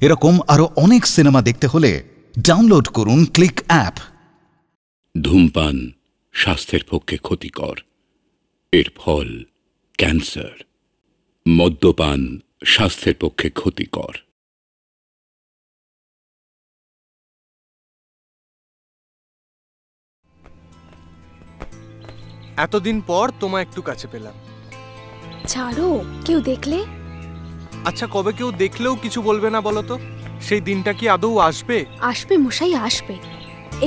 এরকম আরো অনেক সিনেমা দেখতে হলে ডাউনলোড করুন ক্লিক অ্যাপ। ধূমপান স্বাস্থ্যের পক্ষে ক্ষতিকর, এর ফল ক্যান্সার। মদ্যপান স্বাস্থ্যের পক্ষে ক্ষতিকর। এতদিন পর তোমায় একটু কাছে পেলাম। ছাড়ো, কেউ দেখলে? আচ্ছা, কবে কেউ দেখলেও কিছু বলবে না বলো তো? সেই দিনটা কি আদৌ আসবে? আসবে মশাই, আসবে।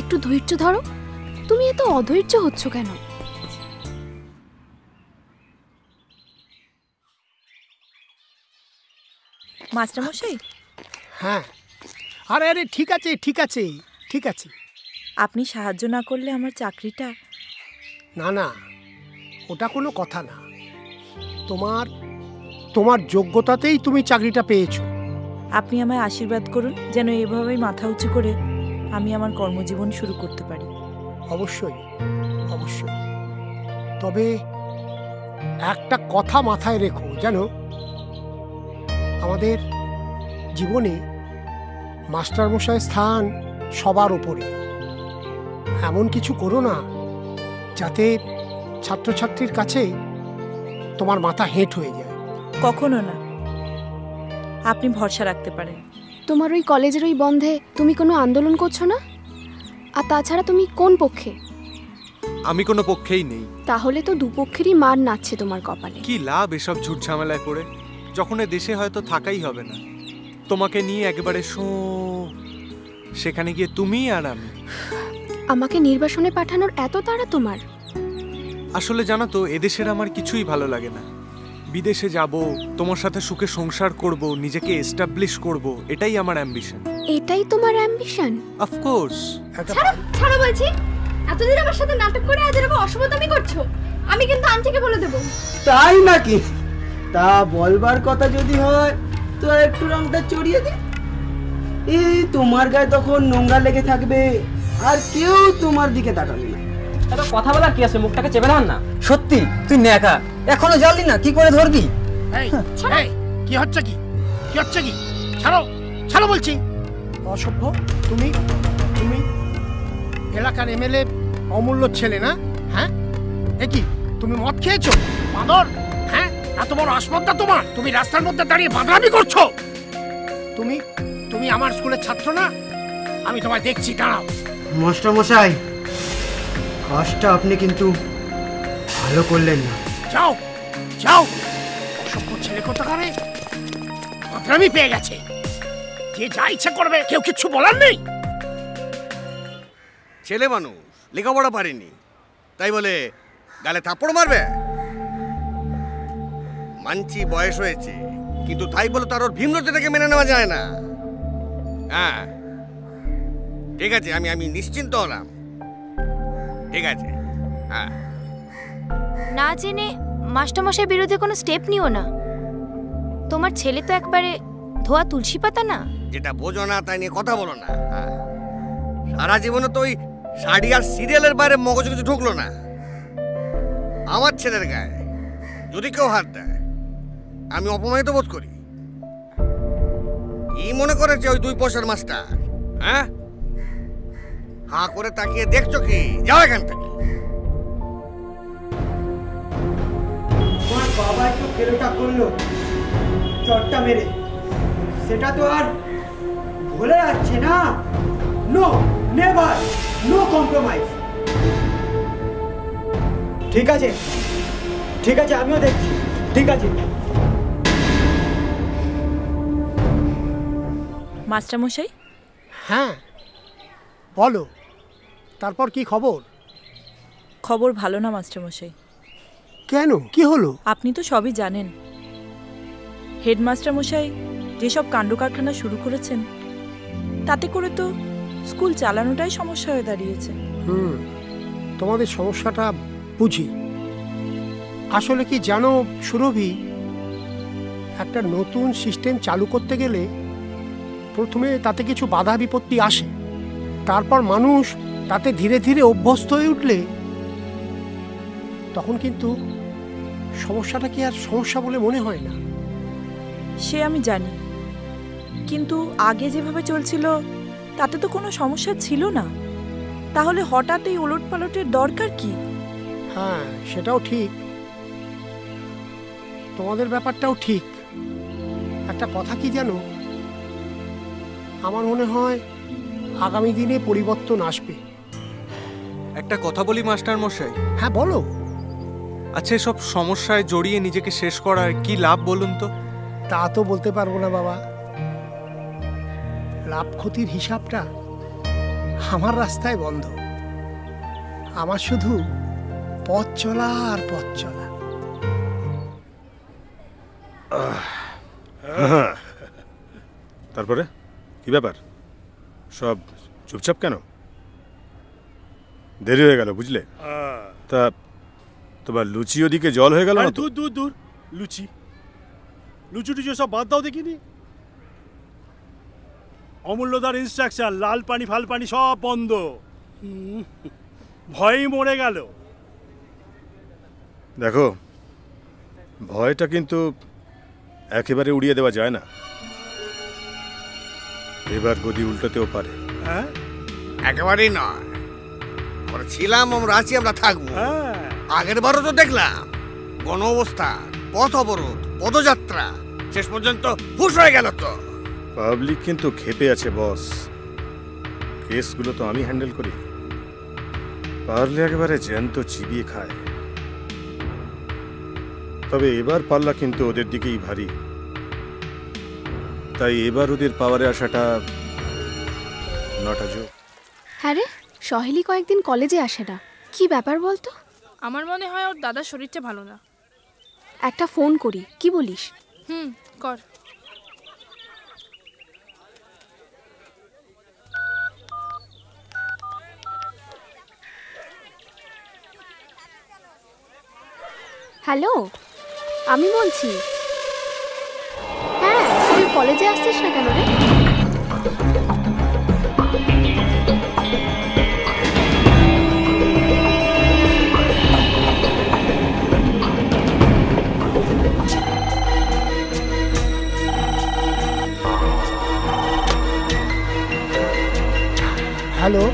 একটু ধৈর্য ধরো। তুমি এত অধৈর্য হচ্ছ কেন? মাস্টার মশাই। হ্যাঁ, আরে আরে ঠিক আছে ঠিক আছে ঠিক আছে। আপনি সাহায্য না করলে আমার চাকরিটা। না না, ওটা কোনো কথা না। তোমার তোমার যোগ্যতাতেই তুমি চাকরিটা পেয়েছো। আপনি আমায় আশীর্বাদ করুন যেন এভাবেই মাথা উঁচু করে আমি আমার কর্মজীবন শুরু করতে পারি। অবশ্যই অবশ্যই, তবে একটা কথা মাথায় রেখো, জানো আমাদের জীবনে মাস্টারমশাইয়ের স্থান সবার ওপরে। এমন কিছু করো না যাতে ছাত্রছাত্রীর কাছে তোমার মাথা হেঁট হয়ে যায়। কখনো না, আপনি ভরসা রাখতে পারেন। তোমার ওই কলেজের ওই বন্ধে তুমি কোনো আন্দোলন করছো না? আর তাছাড়া তুমি কোন পক্ষে? আমি কোনো পক্ষেই নেই। তাহলে তো দুপক্ষেরই মার নাচছে তোমার কপালে। কি লাভ এসব ঝুট ঝামেলায় পড়ে, যখন এ দেশে হয়তো থাকাই হবে না। তোমাকে নিয়ে একেবারে সেখানে গিয়ে তুমি আর আমি। আমাকে নির্বাসনে পাঠানোর এত তাড়া তোমার? আসলে জানো তো, এদেশের আমার কিছুই ভালো লাগে না। বিদেশে যাব, তোমার সাথে সুখে সংসার করব, নিজেকে এস্টাবলিশ করব, এটাই আমার অ্যাম্বিশন। এটাই তোমার অ্যাম্বিশন? Of course. ছাড়ো বলছি। এতদিন আমার সাথে নাটক করে আজ এরকম অসভ্যতামি করছো। আমি কিন্তু আন্টিকে বলে দেব। তাই নাকি? তা বলবার কথা যদি হয় তো একটু রংটা চড়িয়ে দিই। এই তোমার গায়ে তখন নোংরা লেগে থাকবে, আর কেউ তোমার দিকে তাকাবে না। এত কথা বলার কি আছে? মুখটাকে চেপে ধর না। সত্যি তুই নেকা, এখনো জানলি না কি করে ধরবি? এই কি হচ্ছে কি? কি হচ্ছে কি? ছাড়ো ছাড়ো বলছি। অসভ্য। তুমি তুমি এলাকার এমএলএ অমূল্য ছেলে না? হ্যাঁ, এ কি তুমি মদ খেয়েছো? বাঁদর, হ্যাঁ, এত বড় আসপদ্দা তোমার? তুমি রাস্তার মধ্যে দাঁড়িয়ে বাঁদরামি করছো। তুমি তুমি আমার স্কুলের ছাত্র না? আমি তোমায় দেখছি, দাঁড়াও। মাস্টার মশাই, কাজটা আপনি কিন্তু ভালো করলেন না। যাও যাও, অসভ্য ছেলে কোথাকারে বাঁদরামি পেয়ে গেছে। যে যা ইচ্ছা করবে, কেউ কিচ্ছু বলার নেই। ছেলে মানুষ, লেখাপড়া পারেনি, তাই বলে গালে থাপ্পড় মারবে? মানছি বয়স হয়েছে, কিন্তু তাই বলে তার ওর ভিন্নতাটাকে মেনে নেওয়া যায় না। হ্যাঁ ঠিক আছে, আমি নিশ্চিন্ত হলাম। ঠিক আছে। হ্যাঁ, না জেনে মাস্টারমশাইয়ের বিরুদ্ধে কোনো স্টেপ নিও না। তোমার ছেলে তো একবারে ধোয়া তুলসী পাতা না। যেটা বোঝো না তাই নিয়ে কথা বলো না। হ্যাঁ, সারা জীবনে তো ওই শাড়ি আর সিরিয়ালের বাইরে মগজে কিছু ঢুকলো না। আমার ছেলের গায়ে যদি কেউ হাত দেয় আমি অপমানিত বোধ করি। কি মনে করেছে ওই 2 পয়সার মাস্টার? হ্যাঁ, হা করে তাকিয়ে দেখছো কি? যাও এখান থেকে। তোমার বাবা একটু ফেলোটা করলো চটটা মেরে, সেটা তো আর ভুলে যাচ্ছে না। No, never, no compromise. ঠিক আছে ঠিক আছে, আমিও দেখছি। ঠিক আছে। মাস্টার মশাই। হ্যাঁ বলো, তারপর কি খবর? খবর ভালো না মাস্টার মশাই। কেন, কি হলো? আপনি তো সবই জানেন। হেডমাস্টার মশাই যেসব কাণ্ড কারখানা শুরু করেছেন, তাতে করে তো স্কুল চালানোটাই সমস্যা হয়ে দাঁড়িয়েছে। তোমাদের সমস্যাটা বুঝি। আসলে কি জানো সুরভি, একটা নতুন সিস্টেম চালু করতে গেলে প্রথমে তাতে কিছু বাধা বিপত্তি আসে, তারপর মানুষ তাতে ধীরে ধীরে অভ্যস্ত হয়ে উঠলে তখন কিন্তু সমস্যাটা কি আর সমস্যা বলে মনে হয় না। সে আমি জানি, কিন্তু আগে যেভাবে চলছিল তাতে তো কোনো সমস্যা ছিল না, তাহলে হঠাৎ এই ওলটপালটের দরকার কি? হ্যাঁ, সেটাও ঠিক, তোমাদের ব্যাপারটাও ঠিক। একটা কথা কি জানো, আমার মনে হয় আগামী দিনে পরিবর্তন আসবে। একটা কথা বলি মাস্টার মশাই। হ্যাঁ বলো। আচ্ছা, সব সমস্যায় জড়িয়ে নিজেকে শেষ করার কি লাভ বলুন তো? তা তো বলতে পারবো না বাবা, লাভ ক্ষতির হিসাবটা আমার রাস্তায় বন্ধ। আমার শুধু পথ চলা আর পথ চলা। তারপরে কি ব্যাপার, সব চুপচাপ কেন? দেরি হয়ে গেল বুঝলে। তা তোমার লুচি ওদিকে জল হয়ে গেল না? দূর দূর দূর, লুচি লুচি টুচি সব বাদ দাও দেখিনি। অমূল্যদার ইনস্ট্রাকশন, লাল পানি ফাল পানি সব বন্ধ। ভয়ই মরে গেল। দেখো, ভয়টা কিন্তু একেবারে উড়িয়ে দেওয়া যায় না, এবার গদি উল্টাতেও পারে। হ্যাঁ, একেবারেই নয়, আমরা ছিলাম, আমরা আছি, আমরা থাকবো। আগের বারও তো দেখলাম গণ অবস্থা, পথ অবরোধ, পদযাত্রা, শেষ পর্যন্ত হুশ হয়ে গেল। তো পাবলিক কিন্তু ক্ষেপে আছে বস, কেসগুলো তো আমি হ্যান্ডেল করি, পারলে একেবারে জ্যান্ত চিবিয়ে খায়। তবে এবার পাল্লা কিন্তু ওদের দিকেই ভারী, তাই এবার ওদের পাওয়ারে আসাটা নট আ জোক। হ্যাঁ রে, সহেলি কয়েকদিন কলেজে আসে না, কি ব্যাপার বলতো? আমার মনে হয় ওর দাদার শরীরটা ভালো না। একটা ফোন করি, কি বলিস? কর। হ্যালো, আমি বলছি। হ্যাঁ, তুই কলেজে আসছিস না কেন রে? হ্যালো,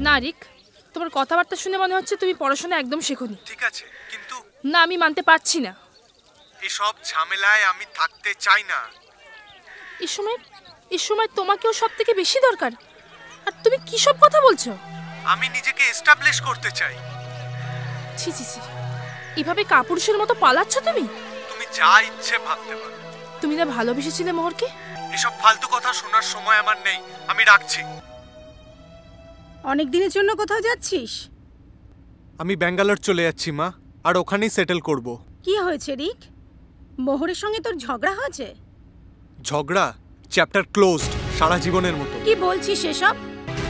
নারিক, তোমার কথাবার্তা শুনে মনে হচ্ছে তুমি পড়াশোনা একদম শেখোনি। ঠিক আছে, কিন্তু না, আমি মানতে পারছি না। এসব ঝামেলায় আমি থাকতে চাই না। এই সময় তোমাকেও সব থেকে বেশি দরকার, আর তুমি কি সব কথা বলছো? আমি নিজেকে এস্টাবলিশ করতে চাই। ছি ছি ছি, এভাবে কাপুরুষের মতো পালাচ্ছ তুমি? তুমি যা ইচ্ছে ভাবতে পারো। তুমি না ভালোবেসেছিলে মোহরকে? এসব ফালতু কথা শোনার সময় আমার নেই, আমি রাখছি। অনেক দিনের জন্য কোথাও যাচ্ছিস? আমি ব্যাঙ্গালোর চলে যাচ্ছি মা, আর ওখানেই সেটেল করব। কি হয়েছে রিক? মোহরের সঙ্গে তোর ঝগড়া হয়েছে? ঝগড়া? চ্যাপ্টার ক্লোজড, সারা জীবনের মতো। কি বলছিস এসব?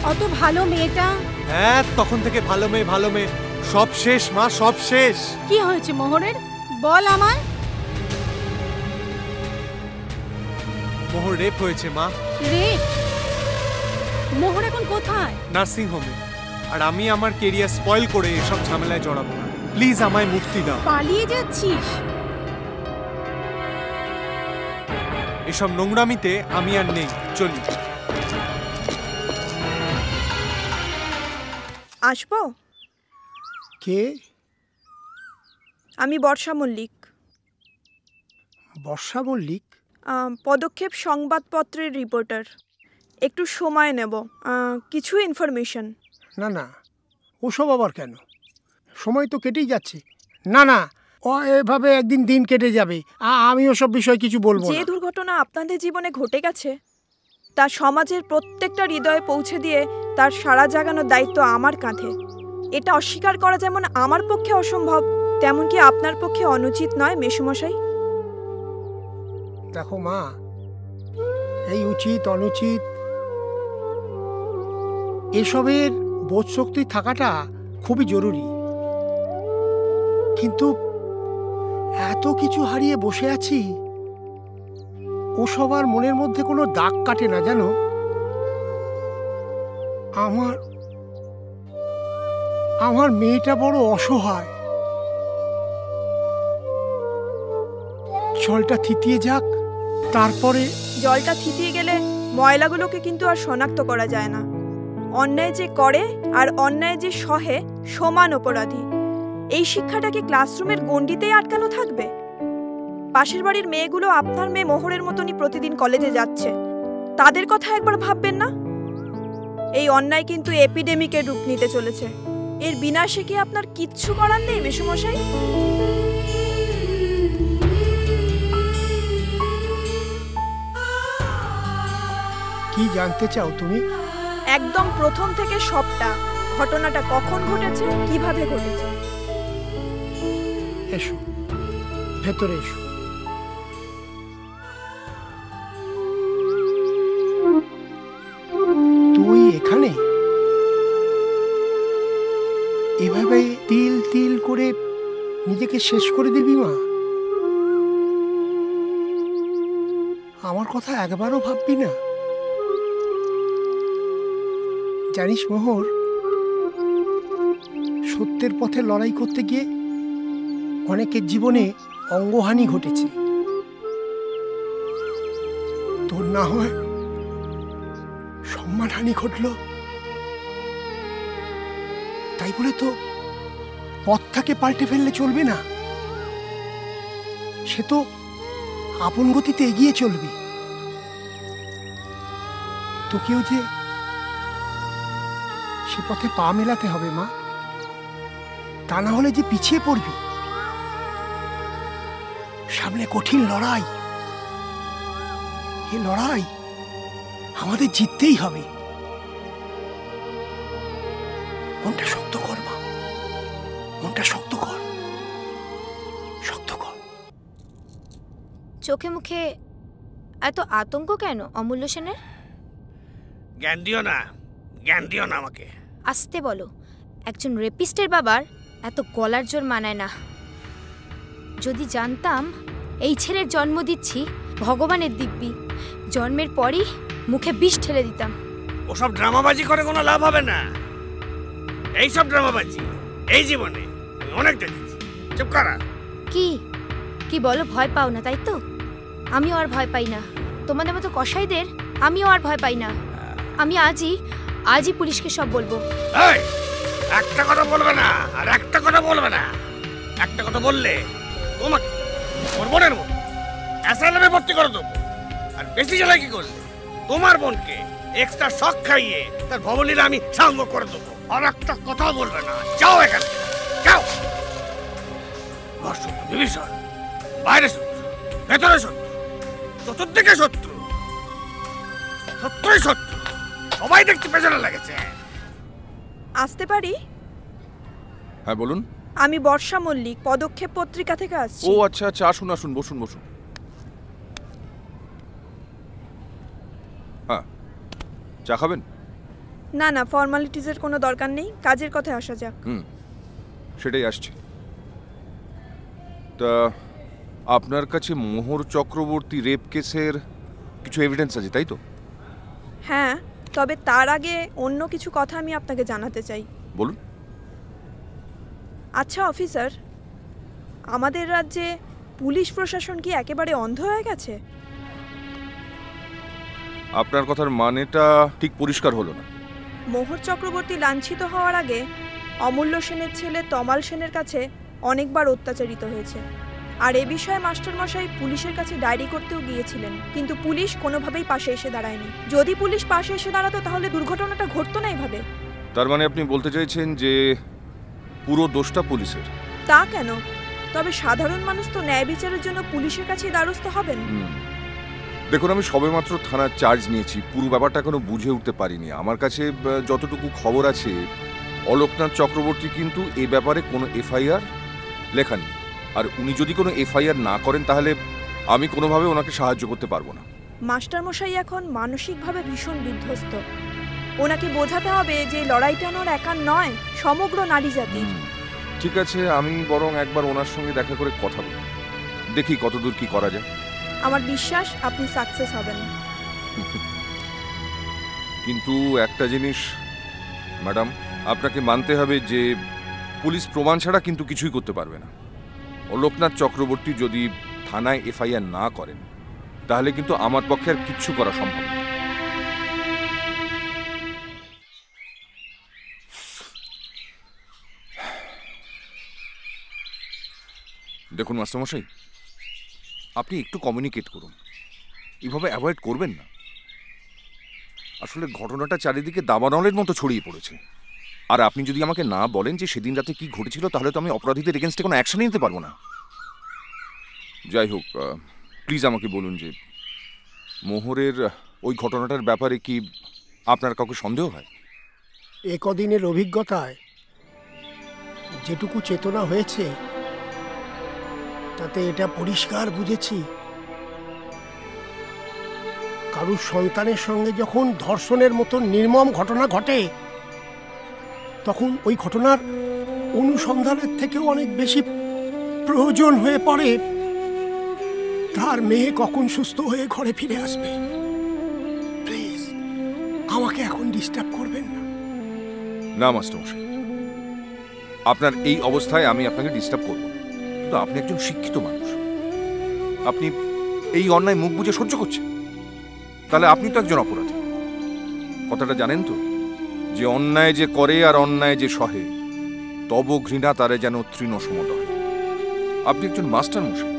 অত ভালো মেয়েটা। হ্যাঁ, তখন থেকে ভালো মেয়ে সব শেষ মা, সব শেষ। কি হয়েছে মোহরের, বল আমায়। মোহর রেপ হয়েছে মা। রেপ? মোহর এখন কোথায়? নার্সিং হোমে। আর আমি আমার কেরিয়ার স্পয়েল করে এসব ঝামেলায় জড়াবো না, প্লিজ আমায় মুক্তি দাও। পালিয়ে যাচ্ছিস? এসব নোংরামিতে আমি আর নেই, চলি। আসবো? কে? আমি বর্ষা মল্লিক। বর্ষা মল্লিক? পদক্ষেপ সংবাদপত্রের রিপোর্টার। একটু সময় নেব, কিছু ইনফরমেশন। না না, ওসব আবার কেন? সময় তো কেটেই যাচ্ছে। না না, ও এভাবে একদিন দিন কেটে যাবে, আমি ওসব বিষয় কিছু বলবো না। যে দুর্ঘটনা আপনাদের জীবনে ঘটে গেছে তা সমাজের প্রত্যেকটা হৃদয়ে পৌঁছে দিয়ে তার সাড়া জাগানোর দায়িত্ব আমার কাঁধে। এটা অস্বীকার করা যেমন আমার পক্ষে অসম্ভব, তেমন কি আপনার পক্ষে অনুচিত নয় মেসোমশাই? দেখো মা, এই উচিত অনুচিত এসবের বোধশক্তি থাকাটা খুবই জরুরি, কিন্তু এত কিছু হারিয়ে বসে আছি, ও সবার মনের মধ্যে কোনো দাগ কাটে না জানো। আমার মেয়েটা বড় অসহায়। জলটা থিতিয়ে যাক, তারপরে। জলটা থিতিয়ে গেলে ময়লাগুলোকে কিন্তু আর শনাক্ত করা যায় না। অন্যায় যে করে আর অন্যায় যে সহে সমান অপরাধী। এই শিক্ষাটা কি ক্লাসরুমের গণ্ডিতেই আটকানো থাকবে? পাশের বাড়ির মেয়েগুলো আপনার মেয়ে মোহরের মতনই প্রতিদিন কলেজে যাচ্ছে, তাদের কথা একবার ভাববেন না? এই অন্যায় কিন্তু এপিডেমিকের রূপ নিতে চলেছে। এর বিনাশে কি আপনার কিচ্ছু করার নেই মেসোমশাই? কি জানতে চাও তুমি? একদম প্রথম থেকে সবটা, ঘটনাটা কখন ঘটেছে, কিভাবে ঘটেছে। এসো, ভেতরে এসো। তুই এখানে এভাবে তিল তিল করে নিজেকে শেষ করে দিবি মা? আমার কথা একবারও ভাববি না? জানিস মোহর, সত্যের পথে লড়াই করতে গিয়ে অনেকের জীবনে অঙ্গহানি ঘটেছে। তোর না হয় সম্মানহানি ঘটল, তাই বলে তো পথটাকে পাল্টে ফেললে চলবে না। সে তো আপন গতিতে এগিয়ে চলবে। তোকেও যে সে পথে পা মেলাতে হবে মা, তা না হলে যে পিছিয়ে পড়বি। সামনে কঠিন লড়াই, এই লড়াই আমাদের জিততেই হবে। মনটা শক্ত কর মা, মনটা শক্ত কর, শক্ত কর। চোখে মুখে এত আতঙ্ক কেন অমূল্য সেনের? জ্ঞান দিও না, জ্ঞান দিও না আমাকে। আসতে বলো, একজন রেপিস্টের বাবার এত গলার জোর মানায় না। যদি জানতাম এই ছেলের জন্ম দিচ্ছি ভগবানের দিব্যি, জন্মের পরই মুখে বিষ ঠেলে দিতাম। ওসব ড্রামাবাজি করে কোনো লাভ হবে না। এইসব ড্রামাবাজি এই জীবনে আমি অনেক দেখেছি। চুপ করা। কি কি বলো, ভয় পাও না তাই তো? আমিও আর ভয় পাই না। তোমাদের মতো কসাইদের আমিও আর ভয় পাই না। আমি আজই পুলিশকে সব বলবো। এই, একটা কথা বলবে না, আর একটা কথা বলবে না। একটা কথা বললে তোমাকে ওর বোনের মতো অ্যাসাইলামে ভর্তি করে দেবো। আর বেশি জ্বালায় কি করলে তোমার বোনকে এক্সট্রা শক খাইয়ে তার ভবনীরা আমি সাঙ্গ করে দেবো। আর একটা কথা বলবে না। যাও এখানে, যাও। শত্রু বিভীষণ, বাইরে শত্রু, ভেতরে শত্রু, চতুর্দিকে শত্রু, শত্রুই শত্রু। সবাই দেখতে পেছনে লেগেছে। আসতে পারি? হ্যাঁ বলুন। আমি বর্ষা মল্লিক, পদক্ষেপ পত্রিকা থেকে আসছি। ও আচ্ছা আচ্ছা, আসুন আসুন, বসুন বসুন। হ্যাঁ, চা খাবেন? না না, ফর্মালিটিজের কোনো দরকার নেই, কাজের কথায় আসা যাক। সেটাই আসছে। তা আপনার কাছে মোহর চক্রবর্তী রেপ কেসের কিছু এভিডেন্স আছে তাই তো? হ্যাঁ, তবে তার আগে অন্য কিছু কথা আমি আপনাকে জানাতে চাই। বলুন। আচ্ছা অফিসার, আমাদের রাজ্যে পুলিশ প্রশাসন কি একেবারে অন্ধ হয়ে গেছে? আপনার কথার মানেটা ঠিক পরিষ্কার হলো না। মোহর চক্রবর্তী লাঞ্ছিত হওয়ার আগে অমূল্য সেনের ছেলে তমাল সেনের কাছে অনেকবার অত্যাচারিত হয়েছে। আর এ বিষয়ে মাস্টারমশাই পুলিশের কাছে ডায়েরি করতেও গিয়েছিলেন, কিন্তু পুলিশ কোনোভাবেই পাশে এসে দাঁড়ায়নি। যদি পুলিশ পাশে এসে দাঁড়াতো তাহলে দুর্ঘটনাটা ঘটতো না এইভাবে। তার মানে আপনি বলতে চাইছেন যে পুরো দোষটা পুলিশের? তা কেন? তবে সাধারণ মানুষ তো ন্যায় বিচারের জন্য পুলিশের কাছেই দ্বারস্থ হবেন। দেখুন, আমি সবেমাত্র থানার চার্জ নিয়েছি, পুরো ব্যাপারটা এখনো বুঝে উঠতে পারিনি। আমার কাছে যতটুকু খবর আছে, অলোকনাথ চক্রবর্তী কিন্তু এ ব্যাপারে কোনো এফআইআর লেখা নেই। আর উনি যদি কোনো এফআইআর না করেন তাহলে আমি কোনোভাবে ওনাকে সাহায্য করতে পারবো না। মাস্টারমশাই এখন মানসিকভাবে ভীষণ বিধ্বস্ত। ওনাকে বোঝাতে হবে যে লড়াইটা ওনার একার নয়, সমগ্র নারী জাতির। ঠিক আছে, আমি বরং একবার ওনার সঙ্গে দেখা করে কথা বলি, দেখি কতদূর কি করা যায়। আমার বিশ্বাস আপনি সাকসেস হবেন। কিন্তু একটা জিনিস ম্যাডাম, আপনাকে মানতে হবে যে পুলিশ প্রমাণ ছাড়া কিন্তু কিছুই করতে পারবে না। অলোকনাথ চক্রবর্তী যদি থানায় এফআইআর না করেন তাহলে কিন্তু আমার পক্ষে আর কিচ্ছু করা সম্ভব না। দেখুন মাস্টারমশাই, আপনি একটু কমিউনিকেট করুন, এভাবে অ্যাভয়েড করবেন না। আসলে ঘটনাটা চারিদিকে দাবানলের মতো ছড়িয়ে পড়েছে, আর আপনি যদি আমাকে না বলেন যে সেদিন রাতে কি ঘটেছিল তাহলে তো আমি অপরাধীদের এগেনস্টে কোনো অ্যাকশন নিতে পারবো না। যাই হোক, প্লিজ আমাকে বলুন যে মোহরের ওই ঘটনাটার ব্যাপারে কি আপনার কাউকে সন্দেহ হয়? একদিনের অভিজ্ঞতায় যেটুকু চেতনা হয়েছে তাতে এটা পরিষ্কার বুঝেছি, কারুর সন্তানের সঙ্গে যখন ধর্ষণের মতো নির্মম ঘটনা ঘটে তখন ওই ঘটনার অনুসন্ধানের থেকেও অনেক বেশি প্রয়োজন হয়ে পড়ে তার মেয়ে কখন সুস্থ হয়ে ঘরে ফিরে আসবে। প্লিজ আমাকে এখন ডিস্টার্ব করবেন না। না মাস্টারমশাই, আপনার এই অবস্থায় আমি আপনাকে ডিস্টার্ব করব না, কিন্তু আপনি একজন শিক্ষিত মানুষ, আপনি এই অন্যায় মুখ বুজে সহ্য করছেন, তাহলে আপনি তো একজন অপরাধী। কথাটা জানেন তো যে অন্যায় যে করে আর অন্যায় যে সহে তব ঘৃণা তারে যেন তৃণ সমদয়। আপনি একজন মাস্টারমশাই,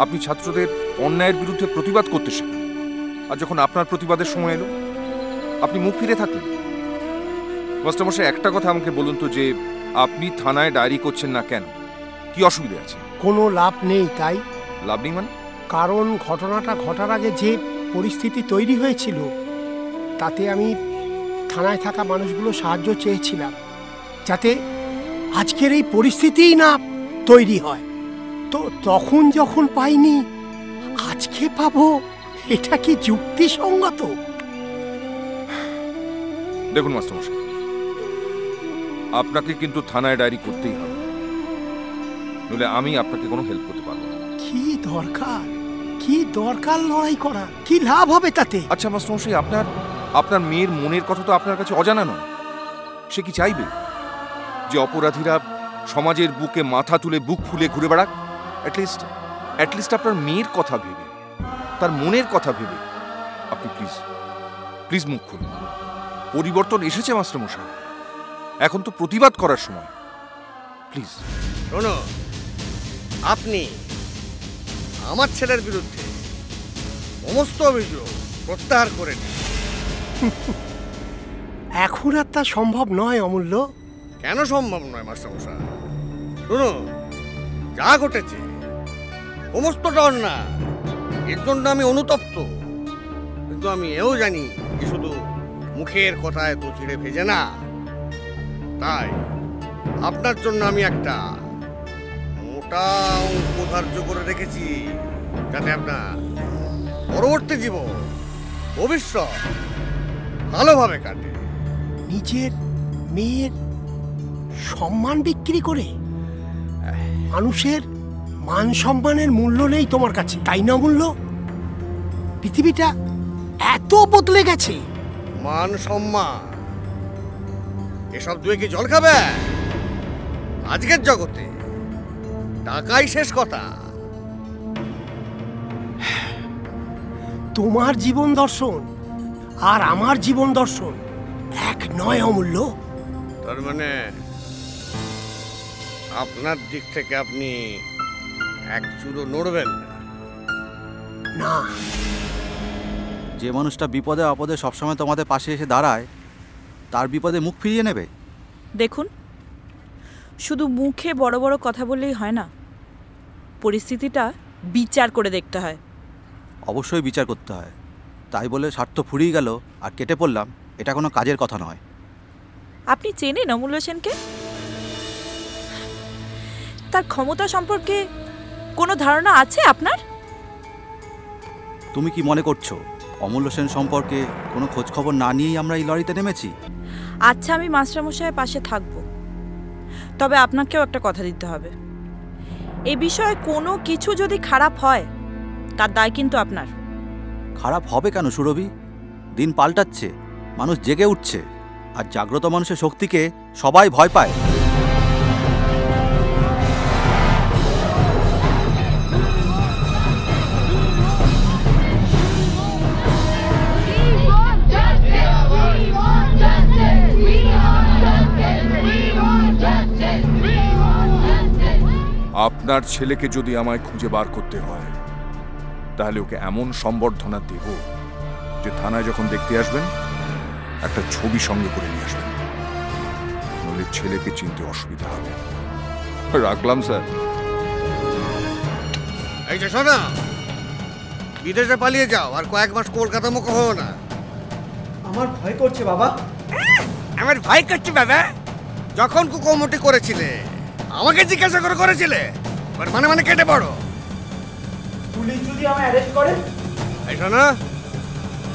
আপনি ছাত্রদের অন্যায়ের বিরুদ্ধে প্রতিবাদ করতে শেখান, আর যখন আপনার প্রতিবাদের সময় এলো আপনি মুখ ফিরে থাকলেন। মাস্টারমশাই, একটা কথা আমাকে বলুন তো যে আপনি থানায় ডায়েরি করছেন না কেন? কি অসুবিধা আছে? কোনো লাভ নেই। তাই লাভ নেই মানে? কারণ ঘটনাটা ঘটার আগে যে পরিস্থিতি তৈরি হয়েছিল তাতে আমি থানায় থাকা মানুষগুলো সাহায্য চেয়েছিলাম যাতে আজকের এই পরিস্থিতিই না তৈরি হয়। তো তখন যখন পাইনি আজকে পাবো, এটা কি যুক্তিসঙ্গত? দেখুন মাস্টারমশাই, আপনাকে কিন্তু থানায় ডায়েরি করতেই হবে, নইলে আমি আপনাকে কোনো হেল্প করতে পারবো না। কি দরকার লড়াই করা? কি লাভ হবে তাতে? আচ্ছা মাস্টারমশাই, আপনার মেয়ের মনের কথা তো আপনার কাছে অজানা নয়। সে কি চাইবে যে অপরাধীরা সমাজের বুকে মাথা তুলে বুক ফুলে ঘুরে বেড়াক? অ্যাটলিস্ট আপনার মেয়ের কথা ভেবে, তার মনের কথা ভেবে আপনি প্লিজ মুখ খুলুন। পরিবর্তন এসেছে মাস্টারমশাই, এখন তো প্রতিবাদ করার সময়। প্লিজ শোনো, আপনি আমার ছেলের বিরুদ্ধে সমস্ত অভিযোগ প্রত্যাহার করে নিন। এখন আর তা সম্ভব নয় অমূল্য। কেন সম্ভব নয় মাস্টারমশাই? শুনো, যা ঘটেছে সমস্তটা অন্যায়, এর জন্য আমি অনুতপ্ত, কিন্তু আমি এও জানি যে শুধু মুখের কথায় তো চিড়ে ভেজে না। তাই আপনার জন্য আমি একটা মোটা অঙ্ক ধার্য করে রেখেছি, যাতে আপনার পরবর্তী জীবন ভবিষ্যৎ ভালোভাবে কাটে। নিজের মেয়ের সম্মান বিক্রি করে? মানুষের মান সম্মানের মূল্য নেই তোমার কাছে, তাই না মূল্য? পৃথিবীটা এত বদলে গেছে। মান সম্মান এসব দুয়ে কি জল খাবে? আজকের জগতে টাকাই শেষ কথা। তোমার জীবন দর্শন আর আমার জীবন দর্শন এক নয় অমূল্য। তার মানে আপনার দিক থেকে আপনি এক চুলো নড়বেন না? যে মানুষটা বিপদে আপদে সবসময় তোমাদের পাশে এসে দাঁড়ায়, তার বিপদে মুখ ফিরিয়ে নেবে? দেখুন, শুধু মুখে বড় বড় কথা বললেই হয় না, পরিস্থিতিটা বিচার করে দেখতে হয়। অবশ্যই বিচার করতে হয়। তাই বলে স্বার্থ ফুরিয়ে গেল আর কেটে পড়লাম, এটা কোনো কাজের কথা নয়। আপনি চেনেন অমূল্য সেনকে? তার ক্ষমতা সম্পর্কে কোনো ধারণা আছে আপনার? তুমি কি মনে করছো অমূল্য সেন সম্পর্কে কোনো খোঁজ খবর না নিয়েই আমরা এই লড়াইতে নেমেছি? আচ্ছা, আমি মাস্টারমশাইয়ের পাশে থাকবো, তবে আপনাকেও একটা কথা দিতে হবে। এ বিষয়ে কোনো কিছু যদি খারাপ হয় তার দায় কিন্তু আপনার। খারাপ হবে কেন সুরভি? দিন পাল্টাচ্ছে, মানুষ জেগে উঠছে, আর জাগ্রত মানুষের শক্তিকে সবাই ভয় পায়। আপনার ছেলেকে যদি আমায় খুঁজে বার করতে হয় তাহলে ওকে এমন সম্বর্ধনা দেব যে থানায় যখন দেখতে আসবেন একটা ছবি সঙ্গে করে নিয়ে আসবেন, নইলে ছেলেকে চিনতে অসুবিধা হবে। রাখলাম স্যার। এই যে শোনা, বিদেশে পালিয়ে যাও আর কয়েক মাস কলকাতা মুখ হও না। আমার ভয় করছে বাবা। আমার ভয় করছে বাবা? যখন কুকুমুটি করেছিলে আমাকে জিজ্ঞাসা করে করেছিলে, মানে মানে কেটে পড়ো। পুলিশ যদি আমায় অ্যারেস্ট করে? এই শোনো,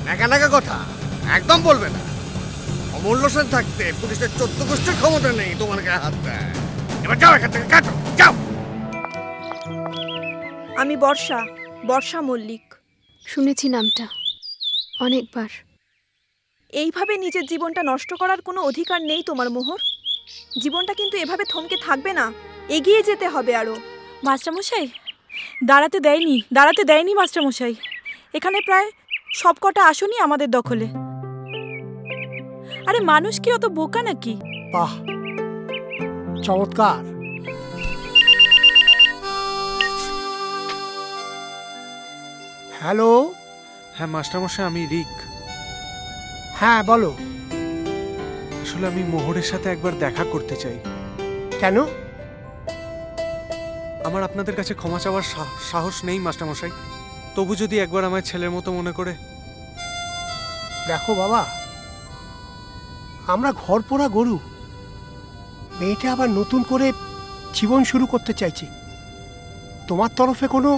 নাকা নাকা কথা একদম বলবে না। অমূল্য সেন থাকতে পুলিশের 14 গোষ্ঠীর ক্ষমতা নেই তোমার গায়ে হাত দেয়। এবার যাও এখান থেকে, কাটো, যাও। আমি বর্ষা, বর্ষা মল্লিক। শুনেছি নামটা অনেকবার। এইভাবে নিজের জীবনটা নষ্ট করার কোনো অধিকার নেই তোমার মোহর। জীবনটা কিন্তু এভাবে থমকে থাকবে না, এগিয়ে যেতে হবে আরো। মাস্টারমশাই, দাঁড়াতে দেয়নি মাস্টারমশাই। এখানে প্রায় সবকটা আসনই আমাদের দখলে। আরে মানুষ কি অত বোকা নাকি? বাহ, চমৎকার। হ্যালো। হ্যাঁ মাস্টারমশাই, আমি রিক। হ্যাঁ বলো। আসলে আমি মোহরের সাথে একবার দেখা করতে চাই। কেন? আমার আপনাদের কাছে ক্ষমা চাওয়ার সাহস নেই মাস্টারমশাই, তবু যদি একবার আমার ছেলের মতো মনে করে। দেখো বাবা, আমরা ঘর পোড়া গরু, মেয়েটা আবার নতুন করে জীবন শুরু করতে চাইছি। তোমার তরফে কোনো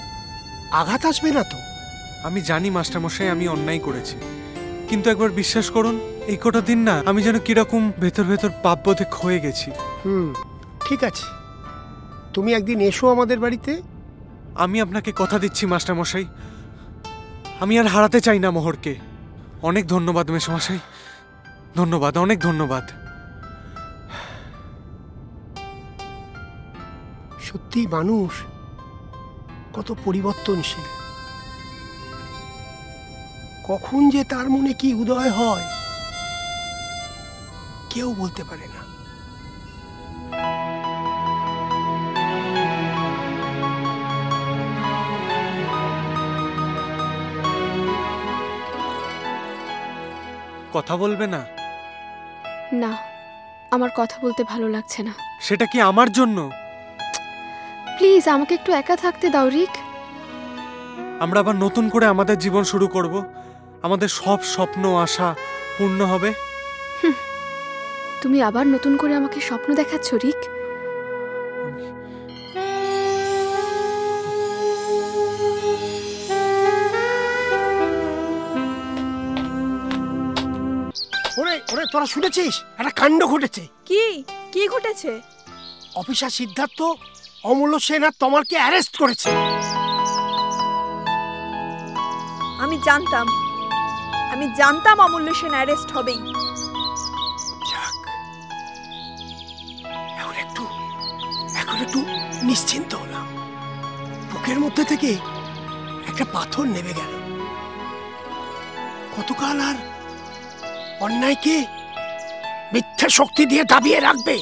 আঘাত আসবে না তো? আমি জানি মাস্টারমশাই আমি অন্যায় করেছি, কিন্তু একবার বিশ্বাস করুন, এই কটা দিন না আমি যেন কিরকম ভেতর ভেতর পাপবোধে ক্ষয়ে গেছি। ঠিক আছে, তুমি একদিন এসো আমাদের বাড়িতে। আমি আপনাকে কথা দিচ্ছি মাস্টারমশাই, আমি আর হারাতে চাই না মোহরকে। অনেক ধন্যবাদ মেসোমশাই, ধন্যবাদ, অনেক ধন্যবাদ। সত্যি মানুষ কত পরিবর্তনশীল, কখন যে তার মনে কি উদয় হয় কেউ বলতে পারে না। কথা বলবে না? না, আমার কথা বলতে ভালো লাগছে না। সেটা কি আমার জন্য? প্লিজ আমাকে একটু একা থাকতে দাও রিক। আমরা আবার নতুন করে আমাদের জীবন শুরু করব, আমাদের সব স্বপ্ন আশা পূর্ণ হবে। তুমি আবার নতুন করে আমাকে স্বপ্ন দেখাচ্ছ রিক। ওরে ওরে, তোরা শুনেছিস? একটা কাণ্ড ঘটেছে। কি কি ঘটেছে? অফিসার সিদ্ধার্থ অমূল্য সেন আর তমালকে অ্যারেস্ট করেছে। আমি জানতাম অমূল্য সেন অ্যারেস্ট হবেই। এখন একটু নিশ্চিন্ত হলাম। বুকের মধ্যে থেকে একটা পাথর নেমে গেল। কতকাল আর অন্যায়কে মিথ্যা শক্তি দিয়ে দাবিয়ে রাখবে?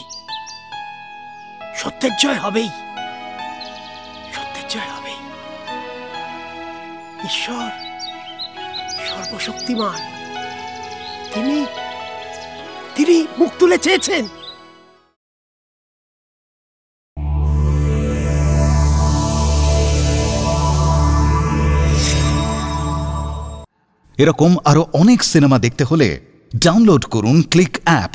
সত্যের জয় হবেই, সত্যের জয় হবেই। ঈশ্বর সর্বশক্তিমান, তিনি মুখ তুলে চেয়েছেন। এরকম আরো অনেক সিনেমা দেখতে হলে ডাউনলোড করুন ক্লিক অ্যাপ।